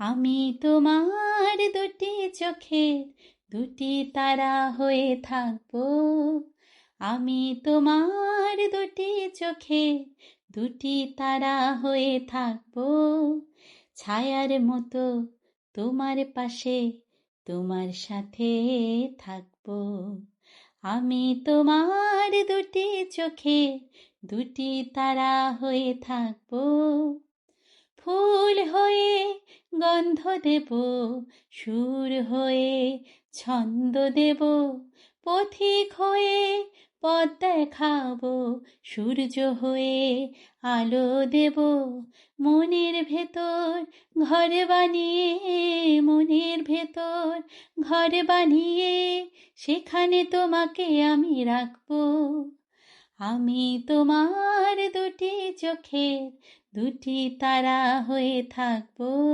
আমি তোমার দুটি চোখের দুটি তারা হয়ে থাকবো। আমি তোমার দুটি চোখের দুটি তারা হয়ে থাকবো। ছায়ার মতো তোমার পাশে তোমার সাথে থাকবো। আমি তোমার দুটি চোখের দুটি তারা হয়ে থাকবো। ফুল হয়ে গন্ধ দেব, সুর হয়ে ছন্দ দেব, পথিক হয়ে পথ দেখাবো, সূর্য হয়ে আলো দেব। মনের ভেতর ঘর বানিয়ে, মনের ভেতর ঘর বানিয়ে সেখানে তোমাকে আমি রাখবো। আমি তোমার দুটি চোখের দুটি তারা হয়ে থাকবো।